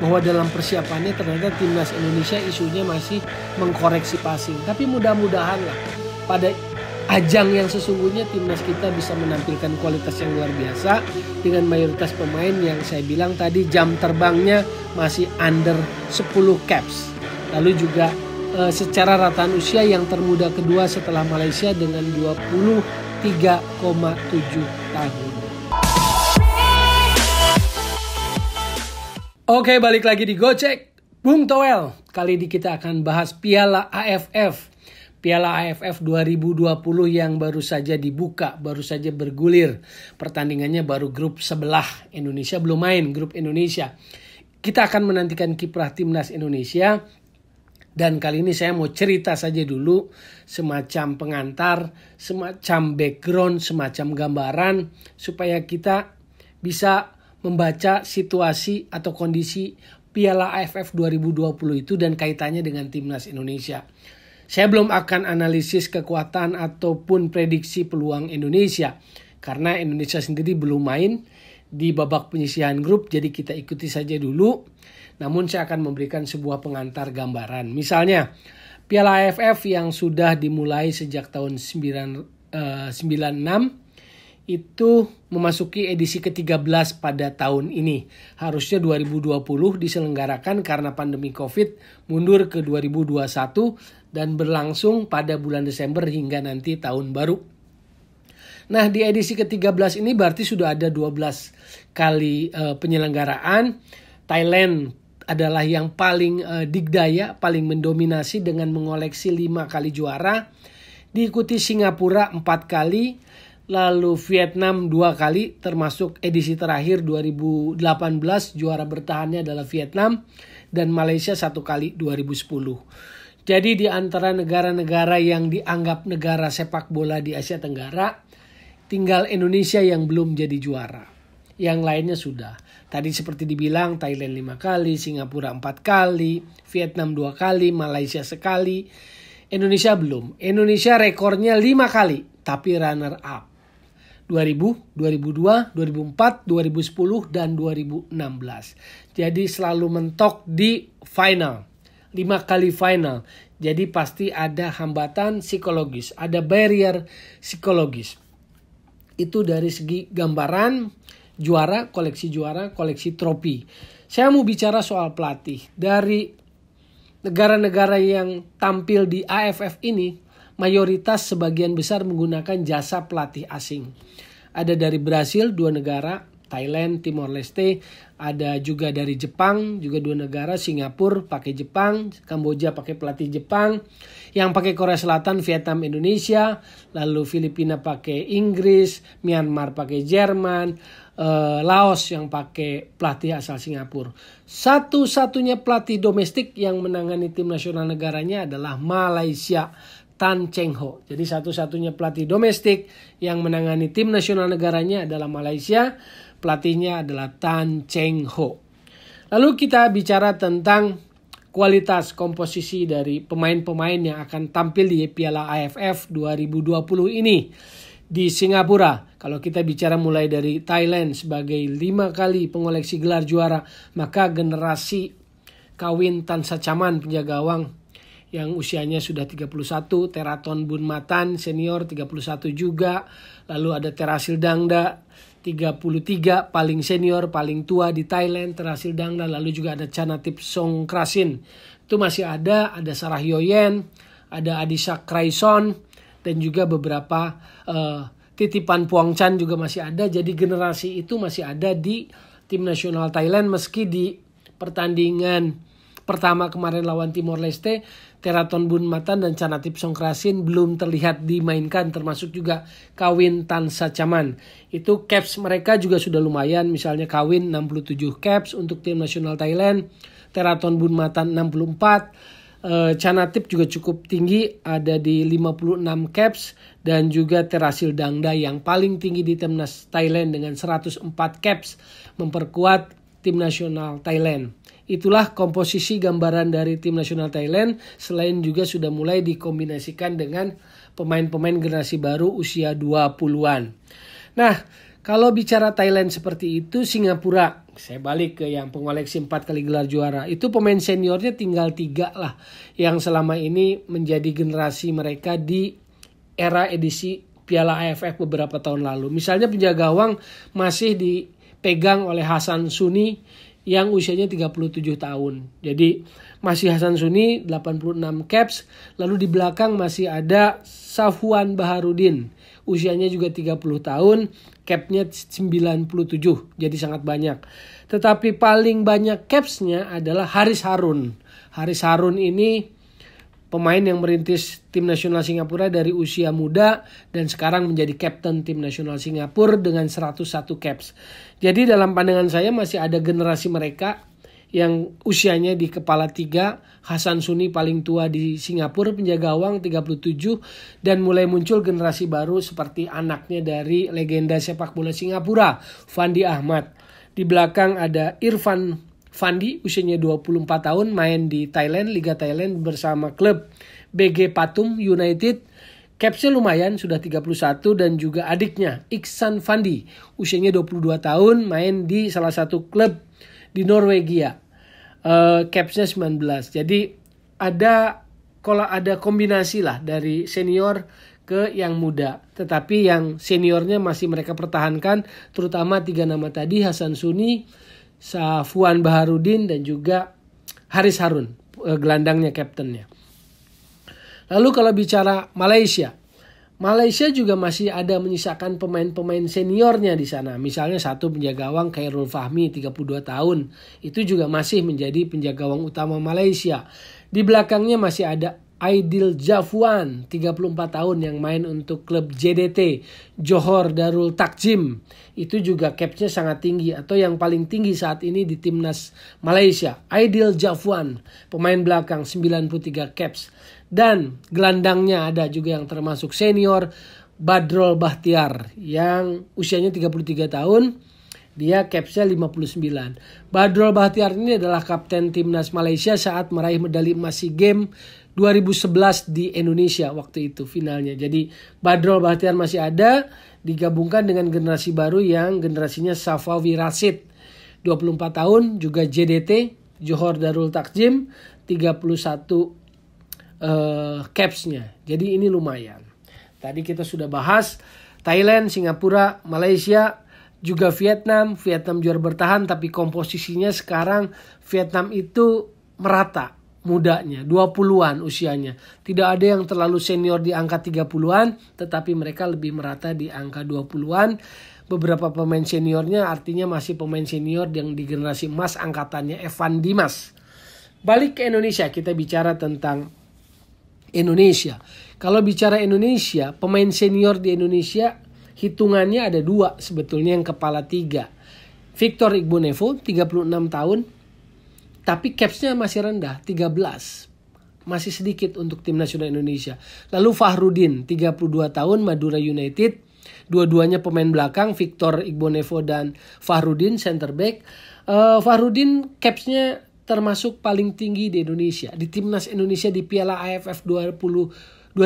bahwa dalam persiapannya ternyata timnas Indonesia isunya masih mengkoreksi passing. Tapi mudah-mudahan lah pada ajang yang sesungguhnya timnas kita bisa menampilkan kualitas yang luar biasa dengan mayoritas pemain yang saya bilang tadi jam terbangnya masih under 10 caps. Lalu juga secara rataan usia yang termuda kedua setelah Malaysia dengan 23,7 tahun. Oke, balik lagi di Gocek Bung Toel. Kali ini kita akan bahas Piala AFF. Piala AFF 2020 yang baru saja dibuka, baru saja bergulir. Pertandingannya baru grup sebelah. Indonesia belum main grup Indonesia. Kita akan menantikan kiprah timnas Indonesia. Dan kali ini saya mau cerita saja dulu semacam pengantar, semacam background, semacam gambaran supaya kita bisa membaca situasi atau kondisi Piala AFF 2020 itu dan kaitannya dengan timnas Indonesia. Saya belum akan analisis kekuatan ataupun prediksi peluang Indonesia karena Indonesia sendiri belum main di babak penyisihan grup, jadi kita ikuti saja dulu. Namun saya akan memberikan sebuah pengantar gambaran. Misalnya Piala AFF yang sudah dimulai sejak tahun 96 itu memasuki edisi ke-13 pada tahun ini. Harusnya 2020 diselenggarakan karena pandemi Covid mundur ke 2021 dan berlangsung pada bulan Desember hingga nanti tahun baru. Nah, di edisi ke-13 ini berarti sudah ada 12 kali penyelenggaraan. Thailand adalah yang paling digdaya, paling mendominasi dengan mengoleksi 5 kali juara. Diikuti Singapura 4 kali. Lalu Vietnam 2 kali, termasuk edisi terakhir 2018 juara bertahannya adalah Vietnam, dan Malaysia 1 kali 2010. Jadi di antara negara-negara yang dianggap negara sepak bola di Asia Tenggara, tinggal Indonesia yang belum jadi juara. Yang lainnya sudah. Tadi seperti dibilang Thailand 5 kali, Singapura 4 kali, Vietnam 2 kali, Malaysia sekali. Indonesia belum. Indonesia rekornya 5 kali, tapi runner up. 2000, 2002, 2004, 2010, dan 2016. Jadi selalu mentok di final. 5 kali final. Jadi pasti ada hambatan psikologis. Ada barrier psikologis. Itu dari segi gambaran juara, koleksi trofi. Saya mau bicara soal pelatih. Dari negara-negara yang tampil di AFF ini, mayoritas sebagian besar menggunakan jasa pelatih asing. Ada dari Brasil 2 negara, Thailand, Timor Leste, ada juga dari Jepang, juga 2 negara, Singapura pakai Jepang, Kamboja pakai pelatih Jepang, yang pakai Korea Selatan, Vietnam, Indonesia, lalu Filipina pakai Inggris, Myanmar pakai Jerman, Laos yang pakai pelatih asal Singapura. Satu-satunya pelatih domestik yang menangani tim nasional negaranya adalah Malaysia, Tan Cheng Ho. Jadi satu-satunya pelatih domestik yang menangani tim nasional negaranya adalah Malaysia. Pelatihnya adalah Tan Cheng Ho. Lalu kita bicara tentang kualitas komposisi dari pemain-pemain yang akan tampil di Piala AFF 2020 ini. Di Singapura, kalau kita bicara mulai dari Thailand sebagai 5 kali pengoleksi gelar juara, maka generasi kawin Tan Sachaman penjaga gawang yang usianya sudah 31, Teraton Bunmatan senior 31 juga, lalu ada Terasil Dangda 33 paling senior, paling tua di Thailand, Terasil Dangda, lalu juga ada Chanatip Songkrasin. Itu masih ada Sarah Yoyen, ada Adisa Kraison, dan juga beberapa titipan Puang Chan juga masih ada. Jadi generasi itu masih ada di tim nasional Thailand meski di pertandingan pertama kemarin lawan Timor Leste, Teraton Bunmatan dan Chanatip Songkrasin belum terlihat dimainkan, termasuk juga Kawin Tan Sachaman. Itu caps mereka juga sudah lumayan, misalnya Kawin 67 caps untuk tim nasional Thailand, Teraton Bunmatan 64, Chanatip juga cukup tinggi, ada di 56 caps, dan juga Terasil Dangda yang paling tinggi di timnas Thailand dengan 104 caps memperkuat tim nasional Thailand. Itulah komposisi gambaran dari tim nasional Thailand, selain juga sudah mulai dikombinasikan dengan pemain-pemain generasi baru usia 20-an. Nah, Kalau bicara Thailand seperti itu, Singapura, saya balik ke yang pengoleksi 4 kali gelar juara. Itu pemain seniornya tinggal 3 lah yang selama ini menjadi generasi mereka di era edisi Piala AFF beberapa tahun lalu. Misalnya penjaga gawang masih dipegang oleh Hasan Suni yang usianya 37 tahun. Jadi masih Hasan Suni 86 caps, lalu di belakang masih ada Safwan Baharudin. Usianya juga 30 tahun, capnya 97, jadi sangat banyak. Tetapi paling banyak capsnya adalah Haris Harun. Haris Harun ini pemain yang merintis tim nasional Singapura dari usia muda dan sekarang menjadi kapten tim nasional Singapura dengan 101 caps. Jadi dalam pandangan saya masih ada generasi mereka yang usianya di kepala 3. Hasan Suni paling tua di Singapura, penjaga gawang 37, dan mulai muncul generasi baru seperti anaknya dari legenda sepak bola Singapura, Fandi Ahmad. Di belakang ada Irfan Fandi, usianya 24 tahun, main di Thailand, Liga Thailand bersama klub BG Pathum United. Capsnya lumayan, sudah 31, dan juga adiknya Iksan Fandi, usianya 22 tahun, main di salah satu klub di Norwegia. Capsnya 19. Jadi ada kombinasi lah dari senior ke yang muda. Tetapi yang seniornya masih mereka pertahankan, terutama 3 nama tadi, Hasan Suni, Safwan Baharudin, dan juga Haris Harun, gelandangnya, kaptennya. Lalu kalau bicara Malaysia juga masih ada menyisakan pemain-pemain seniornya di sana. Misalnya satu penjaga gawang Khairul Fahmi 32 tahun. Itu juga masih menjadi penjaga gawang utama Malaysia. Di belakangnya masih ada Aidil Jafwan 34 tahun yang main untuk klub JDT Johor Darul Takzim. Itu juga capsnya sangat tinggi atau yang paling tinggi saat ini di timnas Malaysia. Aidil Jafwan, pemain belakang 93 caps. Dan gelandangnya ada juga yang termasuk senior, Badrol Bahtiar yang usianya 33 tahun. Dia capsnya 59. Badrol Bahtiar ini adalah kapten timnas Malaysia saat meraih medali emas SEA Games 2011 di Indonesia waktu itu finalnya. Jadi Badrol Bahtiar masih ada, digabungkan dengan generasi baru yang generasinya Safawi Rashid 24 tahun, juga JDT Johor Darul Takzim 31 capsnya. Jadi ini lumayan. Tadi kita sudah bahas Thailand, Singapura, Malaysia, juga Vietnam. Vietnam juara bertahan, tapi komposisinya sekarang Vietnam itu merata mudanya, 20-an usianya. Tidak ada yang terlalu senior di angka 30-an, tetapi mereka lebih merata di angka 20-an. Beberapa pemain seniornya artinya masih pemain senior yang di generasi emas angkatannya Evan Dimas. Balik ke Indonesia, kita bicara tentang Indonesia. Kalau bicara Indonesia, pemain senior di Indonesia hitungannya ada 2 sebetulnya yang kepala 3. Victor Igbonevo 36 tahun, tapi capsnya masih rendah 13. Masih sedikit untuk tim nasional Indonesia. Lalu Fahrudin 32 tahun, Madura United. Dua-duanya pemain belakang, Victor Igbonevo dan Fahrudin center back. Fahrudin capsnya termasuk paling tinggi di Indonesia, di timnas Indonesia di Piala AFF 2020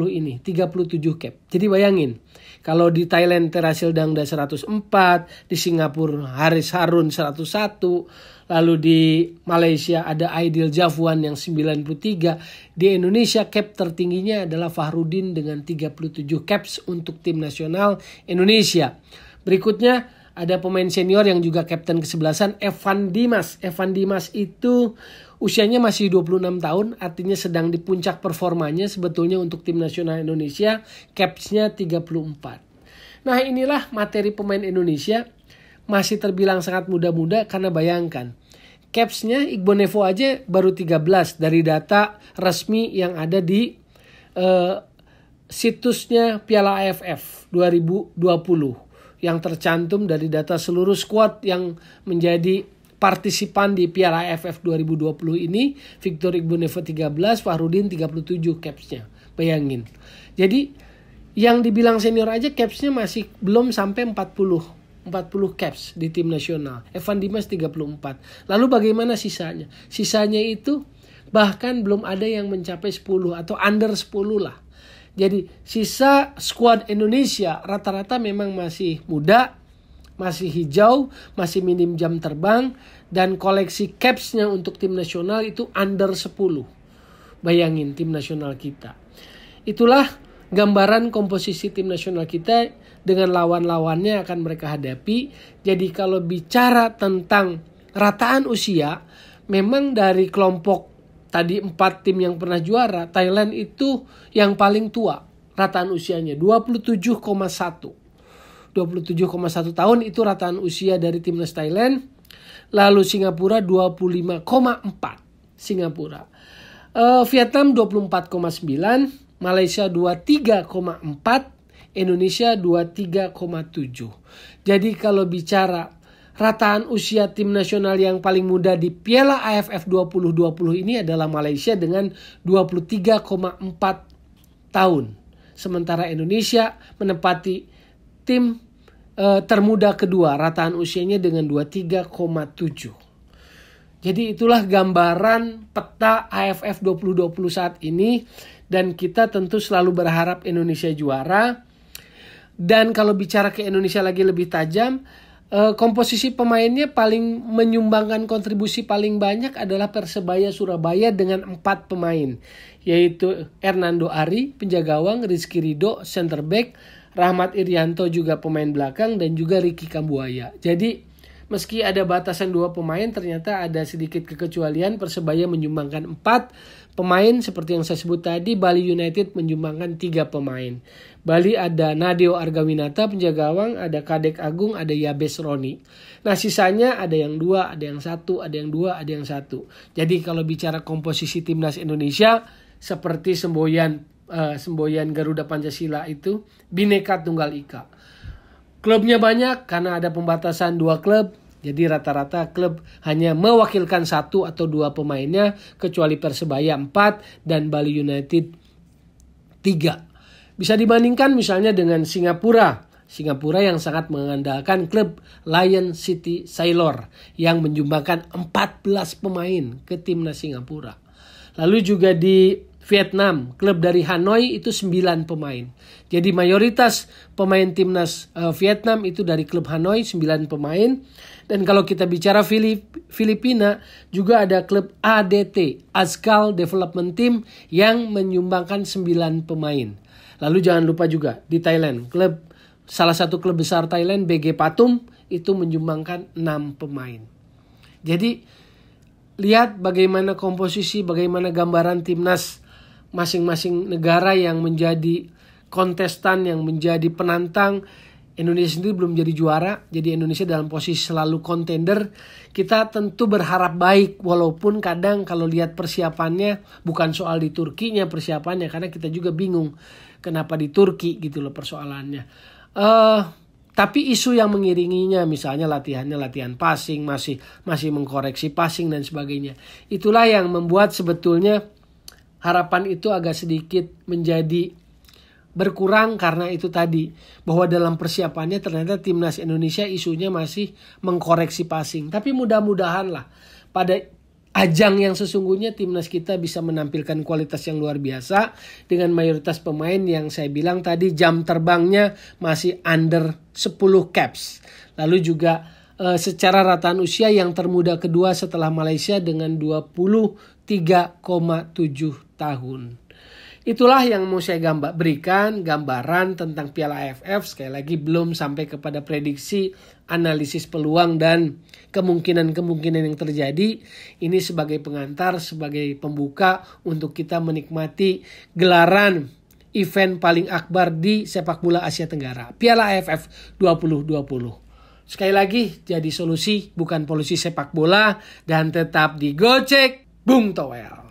ini, 37 cap. Jadi bayangin, kalau di Thailand Terasil Dangda 104, di Singapura Haris Harun 101, lalu di Malaysia ada Aidil Jafwan yang 93, di Indonesia cap tertingginya adalah Fahrudin dengan 37 caps untuk tim nasional Indonesia. Berikutnya ada pemain senior yang juga kapten kesebelasan, Evan Dimas. Evan Dimas itu usianya masih 26 tahun, artinya sedang di puncak performanya sebetulnya untuk tim nasional Indonesia, capsnya 34. Nah inilah materi pemain Indonesia, masih terbilang sangat muda-muda karena bayangkan, capsnya Igbonevo aja baru 13 dari data resmi yang ada di situsnya Piala AFF 2020. Yang tercantum dari data seluruh skuad yang menjadi partisipan di Piala AFF 2020 ini. Victor Igbonevo 13, Fahrudin 37 capsnya. Bayangin. Jadi yang dibilang senior aja capsnya masih belum sampai 40 caps di tim nasional. Evan Dimas 34. Lalu bagaimana sisanya? Sisanya itu bahkan belum ada yang mencapai 10 atau under 10 lah. Jadi sisa skuad Indonesia rata-rata memang masih muda, masih hijau, masih minim jam terbang, dan koleksi capsnya untuk tim nasional itu under 10. Bayangin tim nasional kita. Itulah gambaran komposisi tim nasional kita dengan lawan-lawannya akan mereka hadapi. Jadi kalau bicara tentang rataan usia, memang dari kelompok tadi 4 tim yang pernah juara, Thailand itu yang paling tua rataan usianya 27,1. 27,1 tahun itu rataan usia dari timnas Thailand. Lalu Singapura 25,4. Singapura. Vietnam 24,9, Malaysia 23,4, Indonesia 23,7. Jadi kalau bicara rataan usia tim nasional yang paling muda di Piala AFF 2020 ini adalah Malaysia dengan 23,4 tahun. Sementara Indonesia menempati tim termuda kedua, rataan usianya dengan 23,7. Jadi itulah gambaran peta AFF 2020 saat ini, dan kita tentu selalu berharap Indonesia juara. Dan kalau bicara ke Indonesia lagi lebih tajam, komposisi pemainnya paling menyumbangkan kontribusi paling banyak adalah Persebaya Surabaya dengan 4 pemain, yaitu Hernando Ari, penjaga gawang, Rizky Ridho, center back, Rahmat Irianto juga pemain belakang, dan juga Ricky Kambuaya. Jadi meski ada batasan 2 pemain, ternyata ada sedikit kekecualian. Persebaya menyumbangkan 4 pemain seperti yang saya sebut tadi. Bali United menyumbangkan 3 pemain. Bali ada Nadeo Argawinata penjaga gawang, ada Kadek Agung, ada Yabes Roni. Nah sisanya ada yang 2, ada yang 1, ada yang 2, ada yang 1. Jadi kalau bicara komposisi timnas Indonesia seperti semboyan Garuda Pancasila itu Bhinneka Tunggal Ika. Klubnya banyak karena ada pembatasan 2 klub. Jadi rata-rata klub hanya mewakilkan 1 atau 2 pemainnya, kecuali Persebaya 4 dan Bali United 3. Bisa dibandingkan misalnya dengan Singapura. Singapura yang sangat mengandalkan klub Lion City Sailor yang menyumbangkan 14 pemain ke timnas Singapura. Lalu juga di Vietnam, klub dari Hanoi itu 9 pemain. Jadi mayoritas pemain timnas Vietnam itu dari klub Hanoi, 9 pemain. Dan kalau kita bicara Filipina, juga ada klub ADT, Azkal Development Team, yang menyumbangkan 9 pemain. Lalu jangan lupa juga di Thailand, salah satu klub besar Thailand, BG Pathum, itu menyumbangkan 6 pemain. Jadi lihat bagaimana komposisi, bagaimana gambaran timnas masing-masing negara yang menjadi kontestan, yang menjadi penantang. Indonesia sendiri belum jadi juara, jadi Indonesia dalam posisi selalu kontender. Kita tentu berharap baik, walaupun kadang kalau lihat persiapannya, bukan soal di Turkinya persiapannya, karena kita juga bingung kenapa di Turki gitu loh persoalannya. Tapi isu yang mengiringinya, misalnya latihan passing, masih mengkoreksi passing dan sebagainya. Itulah yang membuat sebetulnya harapan itu agak sedikit menjadi berkurang, karena itu tadi bahwa dalam persiapannya ternyata timnas Indonesia isunya masih mengkoreksi passing. Tapi mudah-mudahan lah pada ajang yang sesungguhnya timnas kita bisa menampilkan kualitas yang luar biasa dengan mayoritas pemain yang saya bilang tadi jam terbangnya masih under 10 caps. Lalu juga secara rataan usia yang termuda kedua setelah Malaysia dengan 23,7 tahun. Itulah yang mau saya berikan gambaran tentang Piala AFF. Sekali lagi belum sampai kepada prediksi, analisis peluang dan kemungkinan-kemungkinan yang terjadi. Ini sebagai pengantar, sebagai pembuka untuk kita menikmati gelaran event paling akbar di sepak bola Asia Tenggara, Piala AFF 2020. Sekali lagi, jadi solusi bukan polusi sepak bola, dan tetap digocek Bung Toel.